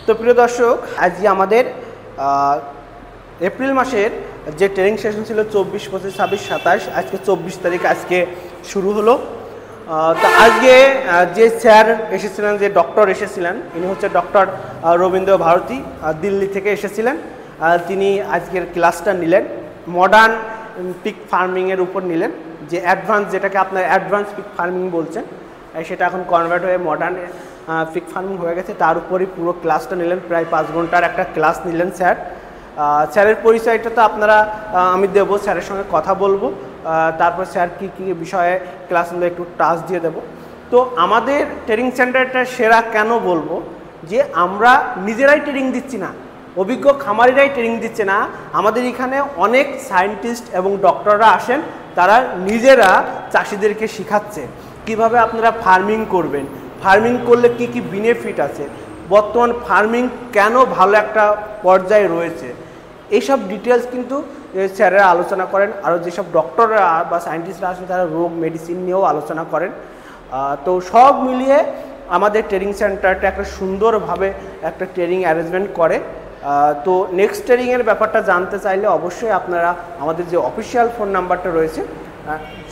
তো প্রিয় দর্শক, আজকে আমাদের এপ্রিল মাসের যে ট্রেনিং সেশন ছিল 24, 25, 26, 27, আজকে 24 তারিখ আজকে শুরু হলো। তো আজকে যে স্যার এসেছিলেন, যে ডক্টর এসেছিলেন, ইনি হচ্ছে ডক্টর রবীন্দ্র ভারতী, দিল্লি থেকে এসেছিলেন। তিনি আজকের ক্লাসটা নিলেন মডার্ন পিক ফার্মিংয়ের উপর নিলেন, যে অ্যাডভান্স, যেটাকে আপনার অ্যাডভান্স পিক ফার্মিং বলছেন, সেটা এখন কনভার্ট হয়ে মডার্ন পিক ফার্মিং হয়ে গেছে। তার উপরই পুরো ক্লাসটা নিলেন, প্রায় 5 ঘন্টার একটা ক্লাস নিলেন স্যার। স্যারের পরিচয়টা তো আপনারা আমি দেবো, স্যারের সঙ্গে কথা বলবো, তারপর স্যার কী কী বিষয়ে ক্লাস নিলে একটু টাচ দিয়ে দেবো। তো আমাদের ট্রেনিং সেন্টারটা সেরা কেন বলবো, যে আমরা নিজেরাই ট্রেনিং দিচ্ছি না, অভিজ্ঞ খামারিরাই ট্রেনিং দিচ্ছে না, আমাদের এখানে অনেক সায়েন্টিস্ট এবং ডক্টররা আসেন, তারা নিজেরা চাষিদেরকে শেখাচ্ছে কিভাবে আপনারা ফার্মিং করবেন, ফার্মিং করলে কি কি বেনিফিট আছে, বর্তমান ফার্মিং কেন ভালো একটা পর্যায়ে রয়েছে, এইসব ডিটেলস কিন্তু স্যারেরা আলোচনা করেন। আরও যেসব ডক্টররা বা সায়েন্টিস্টরা আসেন তারা রোগ মেডিসিন নিয়েও আলোচনা করেন। তো সব মিলিয়ে আমাদের ট্রেনিং সেন্টারটা একটা সুন্দরভাবে একটা ট্রেনিং অ্যারেঞ্জমেন্ট করে। তো নেক্সট ট্রেনিংয়ের ব্যাপারটা জানতে চাইলে অবশ্যই আপনারা আমাদের যে অফিসিয়াল ফোন নাম্বারটা রয়েছে,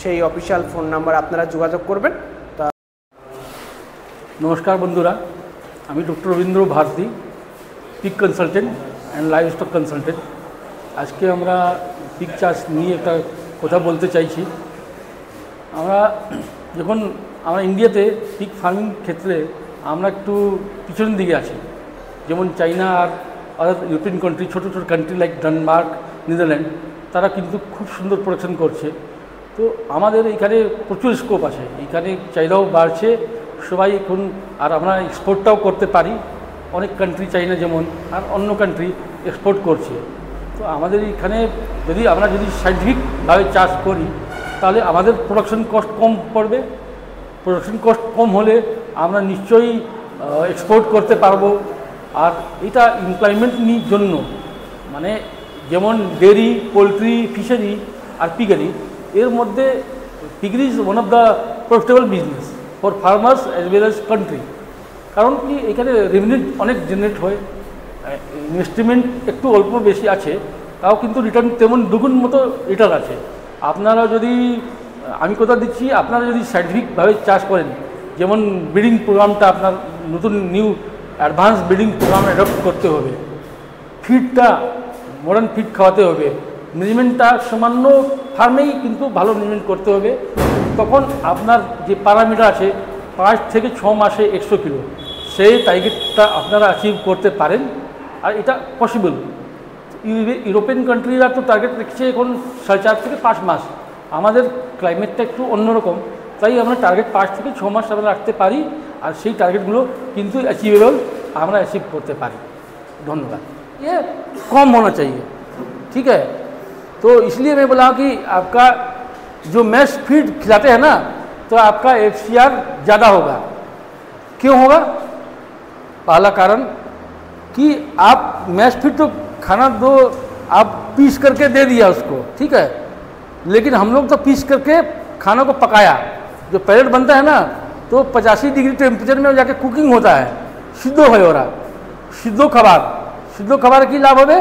সেই অফিসিয়াল ফোন নাম্বার আপনারা যোগাযোগ করবেন। নমস্কার বন্ধুরা, আমি doctor Rabindra Bharati, pig consultant and livestock consultant. আজকে আমরা পিক চাষ নিয়ে একটা কথা বলতে চাইছি। আমরা ইন্ডিয়াতে পিক ফার্মিং ক্ষেত্রে আমরা একটু পিছনের দিকে আছি। যেমন চাইনা আর আদার ইউরোপিয়ান কান্ট্রি, ছোটো ছোটো কান্ট্রি লাইক ডেনমার্ক, নেদারল্যান্ড, তারা কিন্তু খুব সুন্দর প্রোডাকশন করছে। তো আমাদের এখানে প্রচুর স্কোপ আছে, এখানে চাহিদাও বাড়ছে সবাই এখন, আর আমরা এক্সপোর্টটাও করতে পারি। অনেক কান্ট্রি, চাইনা যেমন, আর অন্য কান্ট্রি এক্সপোর্ট করছে। তো আমাদের এখানে আমরা যদি সাইন্টিফিকভাবে চাষ করি তাহলে আমাদের প্রোডাকশন কস্ট কম পড়বে। প্রোডাকশন কস্ট কম হলে আমরা নিশ্চয়ই এক্সপোর্ট করতে পারবো। আর এটা এমপ্লয়মেন্টের জন্য, মানে যেমন ডেয়ারি, পোলট্রি, ফিশারি আর পিগারি, এর মধ্যে piggery is one of the profitable business for farmers as well as country. কারণ কি, এখানে রেভিনিউ অনেক জেনারেট হয়, ইনভেস্টমেন্ট একটু অল্প বেশি আছে, তাও কিন্তু রিটার্ন তেমন দুগুণ মতো রিটার্ন আছে। আপনারা যদি, আমি কথা দিচ্ছি, আপনারা যদি সাইন্টিফিকভাবে চাষ করেন, যেমন ব্রিডিং প্রোগ্রামটা আপনার নতুন new advance breeding program adopt করতে হবে, ফিডটা মডার্ন ফিড খাওয়াতে হবে, ম্যানেজমেন্টটা সামান্য ফার্মেই কিন্তু ভালো ম্যানেজমেন্ট করতে হবে। তখন আপনার যে প্যারামিটার আছে 5 থেকে 6 মাসে 100 কিলো, সেই টার্গেটটা আপনারা অ্যাচিভ করতে পারেন। আর এটা পসিবল। ইউরোপিয়ান কান্ট্রিরা তো টার্গেট রেখেছে এখন 4.5 থেকে 5 মাস। আমাদের ক্লাইমেটটা একটু অন্যরকম, তাই আমরা টার্গেট 5 থেকে 6 মাস আমরা রাখতে পারি, আর সেই টার্গেটগুলো কিন্তু অ্যাচিভেবল, আমরা অ্যাচিভ করতে পারি। धन्यवाद। ये कम होना चाहिए, ठीक है। तो इसलिए मैं बोला कि आपका जो मैश फीड खिलाते हैं ना, तो आपका FCR ज़्यादा होगा। क्यों होगा? पहला कारण कि आप मैश फीड तो खाना दो, आप पीस करके दे दिया उसको, ठीक है, लेकिन हम लोग तो पीस करके खाना को पकाया। जो पैलेट बनता है ना, तो 85 डिग्री टेम्परेचर में जाके कुकिंग होता है, सिद्धो है ओरा, सिद्धो खबर की लाभ হবে,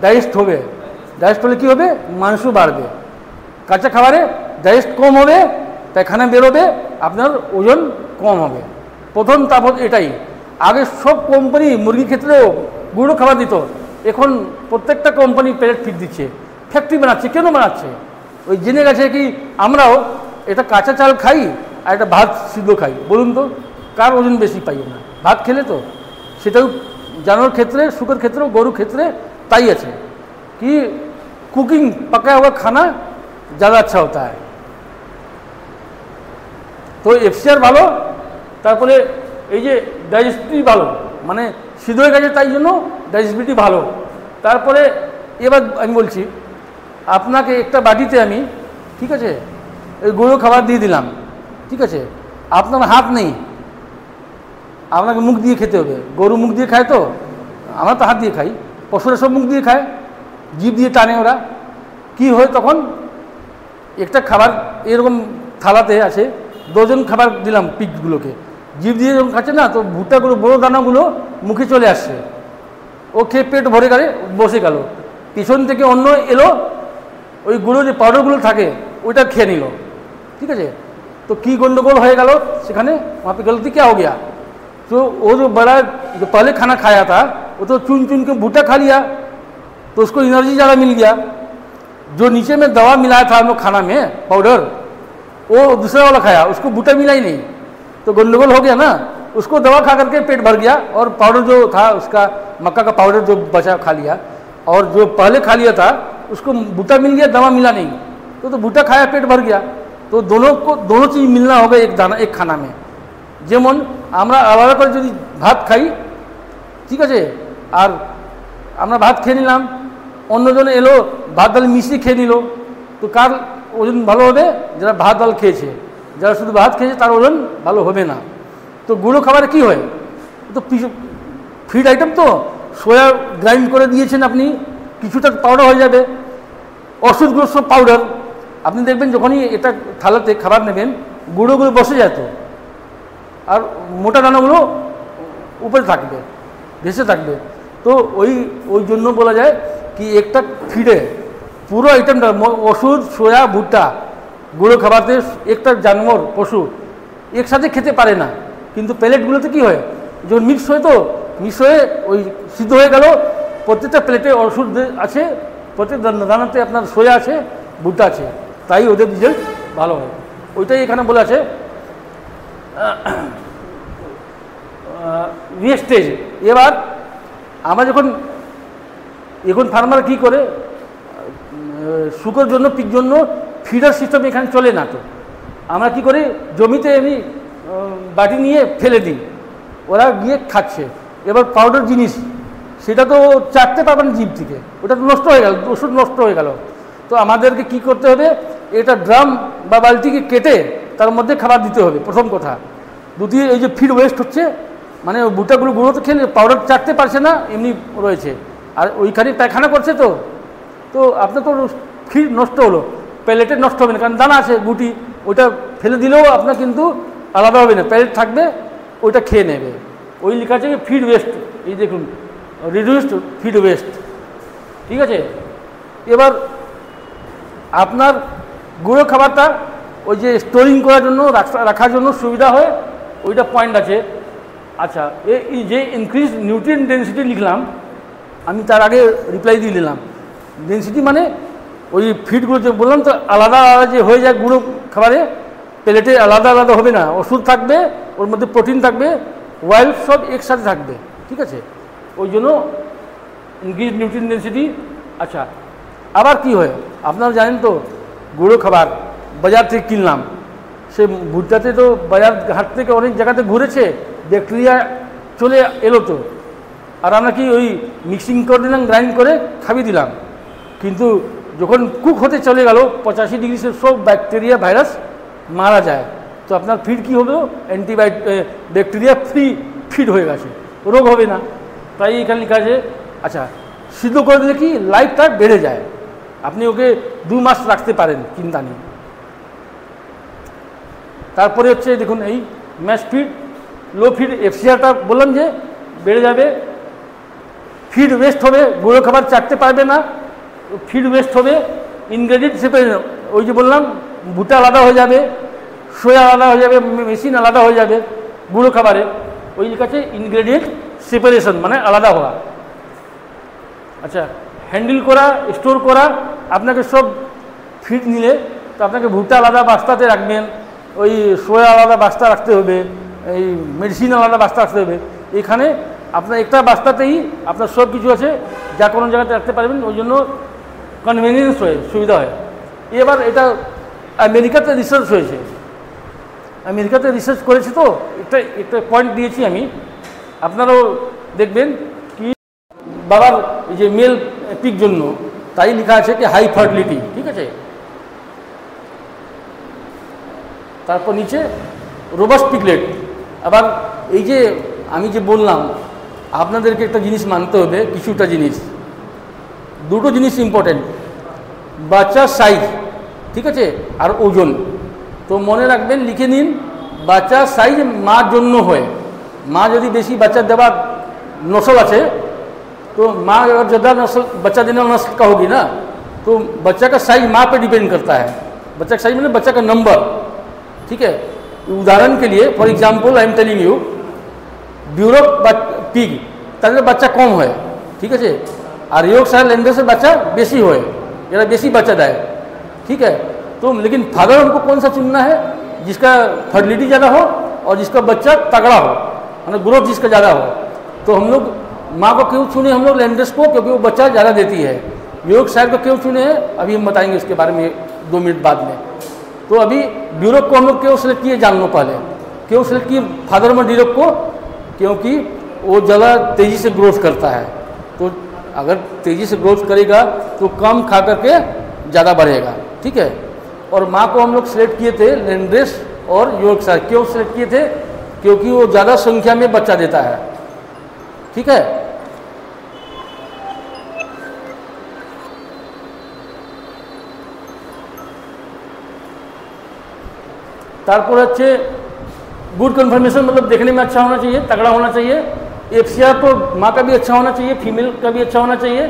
ডাইজেস্ট হবে, ডাইজেস্ট হলে কী হবে, মাংস বাড়বে। কাঁচা খাবারে ডাইজেস্ট কম হবে, পায়খানা বেরোবে, আপনার ওজন কম হবে। প্রথম তাপত এটাই। আগে সব কোম্পানি মুরগির ক্ষেত্রেও গুঁড়ো খাবার দিত, এখন প্রত্যেকটা কোম্পানি প্যালেট ফিড দিচ্ছে, ফ্যাক্টরি বানাচ্ছে। কেন বানাচ্ছে? ওই জেনে গেছে কি আমরাও এটা কাঁচা চাল খাই আর এটা ভাত সিদ্ধ খাই। বলুন তো কার ওজন বেশি পাই? না ভাত খেলে তো। সেটাও जानवर क्षेत्र, शुगर क्षेत्र, गोरु क्षेत्र ताई আছে कि कुकिंग पका हुआ खाना ज़्यादा अच्छा होता है। तो FCR ভালো, তারপরে এই যে ডাইজেস্টিভ ভালো, মানে সিদ্ধ হয়ে গেছে তাই জন্য ডাইজেস্টিভিটি ভালো। তারপরে এবার আমি বলছি আপনাকে, একটা বাটিতে আমি, ঠিক আছে, এই গরু খাবার দিয়ে দিলাম, ঠিক আছে, আপনার হাত নেই, আপনাকে মুখ দিয়ে খেতে হবে। গরু মুখ দিয়ে খায়, তো আমরা তো হাত দিয়ে খাই, পশুরা সব মুখ দিয়ে খায়, জিভ দিয়ে টানে ওরা। কি হয় তখন? একটা খাবার এরকম থালাতে আছে, 2 জন খাবার দিলাম পিকগুলোকে, জিভ দিয়ে যখন খাচ্ছে না, তো ভুট্টাগুলো বড়ো দানাগুলো মুখে চলে আসছে, ও খেয়ে পেট ভরে গেলে বসে গেল, পিছন থেকে অন্য এলো, ওই গুঁড়ো যে পাউডারগুলো থাকে ওইটা খেয়ে নিল। ठीक है, तो की गंडगोल हो गया सेखाने, वहाँ पे गलती क्या हो गया? तो वो जो बड़ा जो पहले खाना खाया था वो तो चुन चुन के भुट्टा खा लिया, तो उसको एनर्जी ज़्यादा मिल गया। जो नीचे में दवा मिलाया था हम लोग खाना में पाउडर, वो दूसरा वाला खाया, उसको भुट्टा मिला ही नहीं, तो गंडगोल हो गया ना। उसको दवा खा करके पेट भर गया, और पाउडर जो था उसका मक्का का पाउडर जो बचा खा लिया, और जो पहले खा लिया था उसको भुट्टा मिल गया, दवा मिला नहीं, तो भुट्टा खाया पेट भर गया। तो दोनों चीज़ मिलना होगा एक दाना एक खाना में। যেমন আমরা আলাদা করে যদি ভাত খাই, ঠিক আছে, আর আমরা ভাত খেয়ে নিলাম, অন্যজনে এলো ভাত ডাল মিশিয়ে খেয়ে নিল, তো কার ওজন ভালো হবে? যারা ভাত ডাল খেয়েছে। যারা শুধু ভাত খেয়েছে তার ওজন ভালো হবে না। তো গুঁড়ো খাবারে কী হয়? তো ফিড আইটেম, তো সোয়া গ্রাইন্ড করে দিয়েছেন আপনি, কিছুটা পাউডার হয়ে যাবে, ওষুধগুলো সব পাউডার। আপনি দেখবেন যখনই এটা থালাতে খাবার নেবেন গুঁড়োগুলো বসে যেত, আর মোটা দানাগুলো উপরে থাকবে, ভেসে থাকবে। তো ওই জন্য বলা যায় কি একটা ফিডে পুরো আইটেমটা ওষুধ, সোয়া, ভুট্টা, গুঁড়ো খাবারতে একটা জানোয়ার পশু একসাথে খেতে পারে না। কিন্তু প্লেটগুলোতে কী হয়, যখন মিক্স হয়, তো মিক্স হয়ে ওই সিদ্ধ হয়ে গেল, প্রত্যেকটা প্লেটে ওষুধ আছে, প্রত্যেক দানাতে আপনার সোয়া আছে, ভুট্টা আছে, তাই ওদের রেজাল্ট ভালো হয়। ওইটাই এখানে বলা আছে ওয়েস্টেজ। এবার আমরা এখন ফার্মার কী করে, শুকোর জন্য পিক জন্য ফিডার সিস্টেম এখানে চলে না, তো আমরা কী করি জমিতে এমনি বাটি নিয়ে ফেলে দিই, ওরা গিয়ে খাচ্ছে। এবার পাউডার জিনিস সেটা তো চাটতে পারবে না জিভ থেকে, ওটা তো নষ্ট হয়ে গেল, ওষুধ নষ্ট হয়ে গেল। তো আমাদেরকে কি করতে হবে, এটা ড্রাম বা বালতিকে কেটে তার মধ্যে খাবার দিতে হবে, প্রথম কথা। দ্বিতীয়, এই যে ফিড ওয়েস্ট হচ্ছে, মানে ভুট্টাগুলো গুঁড়ো তো খেলে পাউডার চাটতে পারছে না, এমনি রয়েছে, আর ওইখানে পায়খানা করছে, তো আপনার তো ফিড নষ্ট হলো, প্যালেটে নষ্ট হবে না, কারণ দানা আছে গুটি, ওইটা ফেলে দিলেও আপনার কিন্তু আলাদা হবে না, প্যালেট থাকবে, ওইটা খেয়ে নেবে। ওই লেখা আছে ফিড ওয়েস্ট, এই দেখুন রিডিউসড ফিড ওয়েস্ট, ঠিক আছে। এবার আপনার গুঁড়ো খাবারটা ওই যে স্টোরিং করার জন্য, রাখার জন্য সুবিধা হয়, ওইটা পয়েন্ট আছে। আচ্ছা, এই যে ইনক্রিজ নিউট্রিয়েন্ট ডেন্সিটি লিখলাম, আমি তার আগে রিপ্লাই দিয়ে দিলাম। ডেন্সিটি মানে ওই ফিডগুলো যে বললাম, তো আলাদা আলাদা যে হয়ে যায় গুঁড়ো খাবারে, প্লেটে আলাদা আলাদা হবে না, ওষুধ থাকবে, ওর মধ্যে প্রোটিন থাকবে, অয়েল সব একসাথে থাকবে, ঠিক আছে। ওই জন্য ইনক্রিজ নিউট্রিয়েন্ট ডেন্সিটি। আচ্ছা, আবার কি হয় আপনারা জানেন তো, গুঁড়ো খাবার বাজার থেকে কিনলাম, সে ভুট্টাতে তো বাজার ঘাট থেকে অনেক জায়গাতে ঘুরেছে, ব্যাকটেরিয়া চলে এলো, তো আর আমরা কি ওই মিক্সিং করে দিলাম, গ্রাইন্ড করে খাইয়ে দিলাম, কিন্তু যখন কুক হতে চলে গেল 85 ডিগ্রি সব ব্যাকটেরিয়া ভাইরাস মারা যায়। তো আপনার ফিড কী হলো, অ্যান্টিবায়োটিক ব্যাকটেরিয়া ফ্রি ফিড হয়ে গেছে, রোগ হবে না। তাই এখানে লেখা আছে। আচ্ছা, সিদ্ধ করে দিলে কি লাইফটা বেড়ে যায়, আপনি ওকে 2 মাস রাখতে পারেন, চিন্তা নেই। তারপরে হচ্ছে দেখুন এই ম্যাশ ফিড, লো ফিড, এফসিআরটা বললাম যে বেড়ে যাবে, ফিড ওয়েস্ট হবে, গুঁড়ো খাবার চাটতে পারবে না, ফিড ওয়েস্ট হবে, ইনগ্রেডিয়েন্ট সেপারেশন, ওই যে বললাম ভুট্টা আলাদা হয়ে যাবে, সোয়া আলাদা হয়ে যাবে, মেশিন আলাদা হয়ে যাবে গুঁড়ো খাবারে, ওই কাছে ইনগ্রেডিয়েন্ট সেপারেশন মানে আলাদা হওয়া। আচ্ছা, হ্যান্ডেল করা, স্টোর করা, আপনাকে সব ফিড নিলে তো আপনাকে ভুট্টা আলাদা বাস্তাতে রাখবেন, ওই সোয়া আলাদা বাস্তা রাখতে হবে, এই মেডিসিন আলাদা বাস্তা রাখতে হবে। এখানে আপনার একটা বাস্তাতেই আপনার সব কিছু আছে, যা কোনো জায়গাতে রাখতে পারবেন, ওই জন্য কনভেনিয়েন্স হয়, সুবিধা হয়। এবার এটা আমেরিকাতে রিসার্চ হয়েছে, আমেরিকাতে রিসার্চ করেছে, তো একটা পয়েন্ট দিয়েছি আমি, আপনারাও দেখবেন কি বাবার এই যে মেল পিক জন্য, তাই লেখা আছে কি হাই ফার্টিলিটি, ঠিক আছে। তারপর নিচে রোবাস্ট পিগলেট। আবার এই যে আমি যে বললাম, আপনাদেরকে একটা জিনিস মানতে হবে, কিছুটা জিনিস, দুটো জিনিস ইম্পর্টেন্ট, বাচ্চার সাইজ, ঠিক আছে, আর ওজন। তো মনে রাখবেন, লিখে নিন, বাচ্চা সাইজ মার জন্য হয়। মা যদি বেশি বাচ্চা দেওয়া नस्ल আছে तो माँ अगर ज़्यादा नस्ल बच्चा देने वाला नस्ल का होगी ना तो बच्चा का साइज माँ पे डिपेंड करता है। बच्चा का साइज मतलब बच्चा का नंबर, ठीक है। उदाहरण के लिए for example I am telling you Duroc pig তাহলে বাচ্চা কম হয়, ঠিক আছে। আর ইয়র্কশায়ার ল্যান্ড্রেসের বাচ্চা বেশি হয়, এরা বেশি বাচ্চা দেয়, ठीक है। तो लेकिन फादर हमको कौन सा चुनना है, जिसका फर्टिलिटी ज़्यादा हो और जिसका बच्चा तगड़ा हो, मतलब ग्रोथ जिसका ज़्यादा हो। तो हम लोग माँ को क्यों चुने हम लोग लैंड्रेस को, क्योंकि वो बच्चा ज़्यादा देती है। यॉर्कशायर को क्यों चुने हैं अभी हम बताएंगे उसके बारे में 2 मिनट बाद में। तो अभी ड्यूरोक को हम लोग क्यों सेलेक्ट किए जान लो पहले, क्यों सेलेक्ट किए फादर में ड्यूरोक को, क्योंकि वो ज़्यादा तेज़ी से ग्रोथ करता है। तो अगर तेज़ी से ग्रोथ करेगा तो कम खा करके ज़्यादा बढ़ेगा, ठीक है। और माँ को हम लोग सेलेक्ट किए थे लैंड्रेस और यॉर्कशायर, क्यों सेलेक्ट किए थे, क्योंकि वो ज़्यादा संख्या में बच्चा देता है, ठीक है। तारपर হচ্ছে गुड कन्फर्मेशन, मतलब देखने में अच्छा होना चाहिए, तगड़ा होना चाहिए। एफसीआर तो माँ का भी अच्छा होना चाहिए, फीमेल का भी अच्छा होना चाहिए।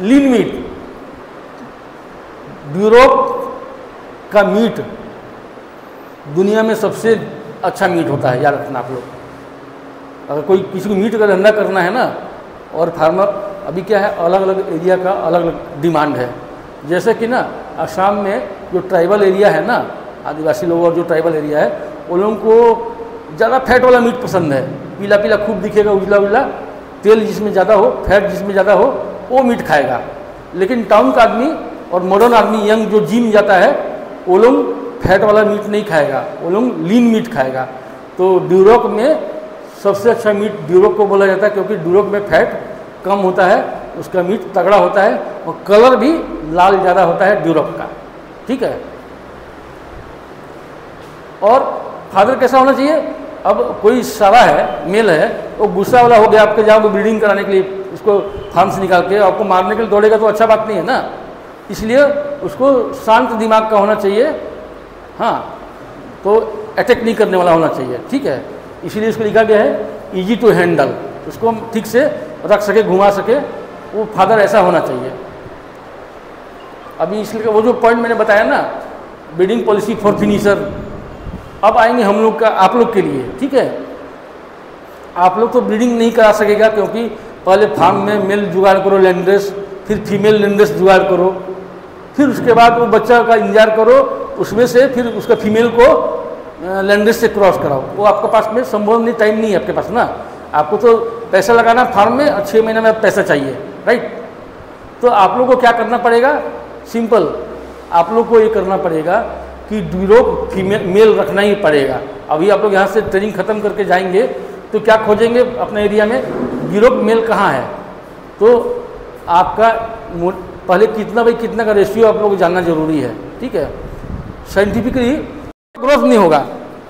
लीन मीट, ड्यूरोक का मीट दुनिया में सबसे अच्छा मीट होता है, याद रखना आप लोग। अगर कोई किसी को मीट का धंधा करना है ना, और फार्मर अभी क्या है अलग अलग एरिया का अलग अलग डिमांड है। जैसे कि ना असम में जो ट्राइबल एरिया है ना, आदिवासी लोग और जो ट्राइबल एरिया है वो लोगों को ज़्यादा फैट वाला मीट पसंद है, पीला पीला खूब दिखेगा, उजला उजला, तेल जिसमें ज़्यादा हो, फैट जिसमें ज़्यादा हो, वो मीट खाएगा। लेकिन टाउन का आदमी और मॉडर्न आदमी यंग जो जिम जाता है वो लोग फैट वाला मीट नहीं खाएगा, वो लोग लीन मीट खाएगा। तो ड्यूरोक में सबसे अच्छा मीट ड्यूरोक को बोला जाता है, क्योंकि ड्यूरोक में फैट कम होता है, उसका मीट तगड़ा होता है और कलर भी लाल ज़्यादा होता है ड्यूरोक का, ठीक है। और फादर कैसा होना चाहिए, अब कोई सारा है मेल है वो गुस्सा वाला हो गया, आपके जाओगे ब्रीडिंग कराने के लिए उसको फार्म से निकाल के आपको मारने के लिए दौड़ेगा तो अच्छा बात नहीं है ना। इसलिए उसको शांत दिमाग का होना चाहिए, हाँ, तो अटैक नहीं करने वाला होना चाहिए, ठीक है। इसीलिए इसको लिखा गया है ईजी टू हैंडल, उसको ठीक से रख सके, घुमा सके, वो फादर ऐसा होना चाहिए। अभी इसलिए वो जो पॉइंट मैंने बताया ना, ब्रीडिंग पॉलिसी फॉर फिनिशर, अब आएंगे हम लोग का आप लोग के लिए, ठीक है। आप लोग तो ब्रीडिंग नहीं करा सकेगा, क्योंकि पहले फार्म में मेल जुगाड़ करो लैंड्रेस, फिर फीमेल लैंड्रेस जुगाड़ करो, फिर उसके बाद वो बच्चा का इंतजार करो, उसमें से फिर उसका फीमेल को लैंड्रेस से क्रॉस कराओ। वो आपके पास में संभव नहीं, टाइम नहीं है आपके पास ना। आपको तो पैसा लगाना फार्म में और 6 महीने में पैसा चाहिए, राइट। तो आप लोग को क्या करना पड़ेगा, सिंपल, आप लोग को ये करना पड़ेगा कि ड्यूरोक फीमेल मेल रखना ही पड़ेगा। अभी आप लोग यहाँ से ट्रेनिंग ख़त्म करके जाएंगे तो क्या खोजेंगे अपने एरिया में, ड्यूरोक मेल कहाँ है। तो आपका पहले कितना बाई कितना का रेशियो आप लोग को जानना जरूरी है, ठीक है। साइंटिफिकली ग्रोथ नहीं होगा,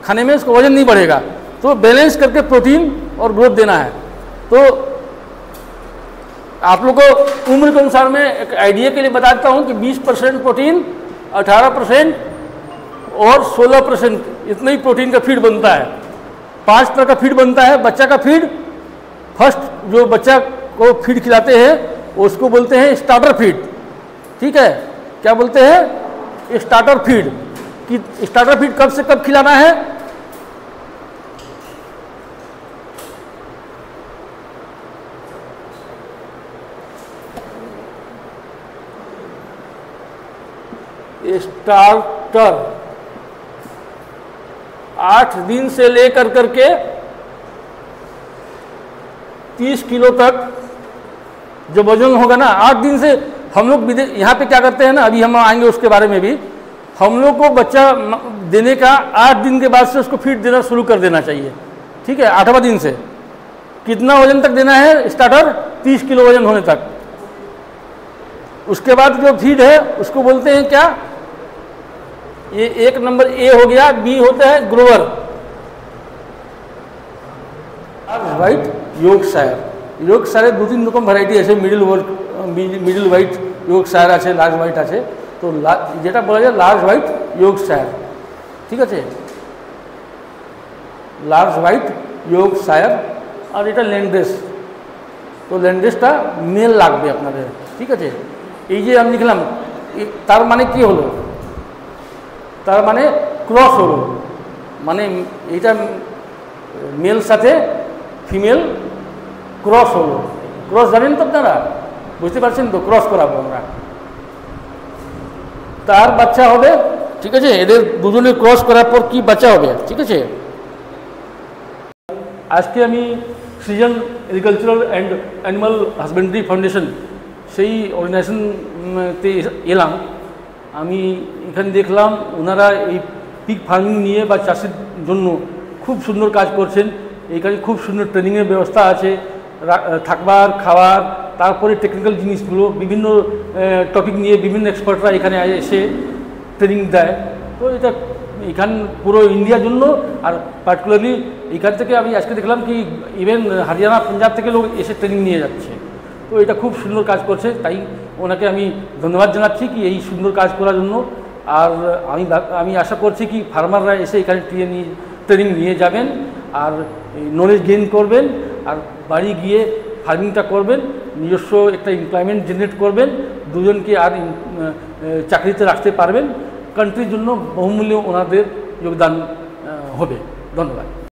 खाने में उसका वजन नहीं बढ़ेगा, तो बैलेंस करके प्रोटीन और ग्रोथ देना है। तो आप लोग को उम्र के अनुसार मैं एक आइडिया के लिए बताता हूँ कि 20% प्रोटीन, 18% और 16% इतना ही प्रोटीन का फीड बनता है। 5 तरह का फीड बनता है बच्चा का फीड। फर्स्ट जो बच्चा को फीड खिलाते हैं उसको बोलते हैं स्टार्टर फीड, ठीक है। क्या बोलते हैं, स्टार्टर फीड। कि स्टार्टर फीड कब से कब खिलाना है, स्टार्टर 8 दिन से लेकर करके 30 किलो तक जो वजन होगा ना, 8 दिन से हम लोग यहाँ पे क्या करते हैं ना, अभी हम आएंगे उसके बारे में भी। हम लोग को बच्चा देने का 8 दिन के बाद से उसको फीड देना शुरू कर देना चाहिए, ठीक है। 8वां दिन से कितना वजन तक देना है, स्टार्टर 30 किलो वजन होने तक। उसके बाद जो फीड है उसको बोलते हैं क्या, ये 1 नंबर ए हो गया, बी होता है ग्रोवर, व्हाइट यॉर्कशायर। यॉर्कशायर 2-3 রকম ভ্যারাইটি আছে, মিডল হোয়াইট यॉर्कशायर আছে, লার্জ হোয়াইট আছে। তো যেটা বলা যায় লার্জ হোয়াইট यॉर्कशायर, ঠিক আছে। লার্জ হোয়াইট ইয়র্ক শায়ার, আর এটা ল্যান্ড্রেস। তো ল্যান্ড্রেসটা মেল লাগবে আপনাদের, ঠিক আছে। এই যে আমি লিখলাম, তার মানে কি হলো, তার মানে ক্রস হলো, মানে এইটা মেল সাথে ফিমেল ক্রস হলো। ক্রস জানেন তো আপনারা, বুঝতে পারছেন তো, ক্রস করাবো আমরা, তার বাচ্চা হবে, ঠিক আছে। এদের দুজনে ক্রস করার পর কি বাচ্চা হবে, ঠিক আছে। আজকে আমি Srijan agricultural and animal husbandry foundation সেই অর্গানাইজেশনতে এলাম। আমি এখানে দেখলাম ওনারা এই পিগ ফার্মিং নিয়ে বা চাষের জন্য খুব সুন্দর কাজ করছেন। এইখানে খুব সুন্দর ট্রেনিংয়ের ব্যবস্থা আছে, থাকবার, খাওয়ার, তারপরে টেকনিক্যাল জিনিসগুলো, বিভিন্ন টপিক নিয়ে বিভিন্ন এক্সপার্টরা এখানে এসে ট্রেনিং দেয়। তো এটা এখান পুরো ইন্ডিয়ার জন্য, আর পার্টিকুলারলি এখান থেকে আমি আজকে দেখলাম কি ইভেন হরিয়ানা, পাঞ্জাব থেকে লোক এসে ট্রেনিং নিয়ে যাচ্ছে। তো এটা খুব সুন্দর কাজ করছে, তাই ওনাকে আমি ধন্যবাদ জানাচ্ছি কি এই সুন্দর কাজ করার জন্য। আর আমি আশা করছি কি ফার্মাররা এসে এখানে ট্রেনিং নিয়ে যাবেন আর নলেজ গেইন করবেন, আর বাড়ি গিয়ে ফার্মিংটা করবেন, নিজস্ব একটা এমপ্লয়মেন্ট জেনারেট করবেন, দুজনকে আর চাকরিতে রাখতে পারবেন। কান্ট্রির জন্য বহুমূল্য ওনাদের যোগদান হবে। ধন্যবাদ।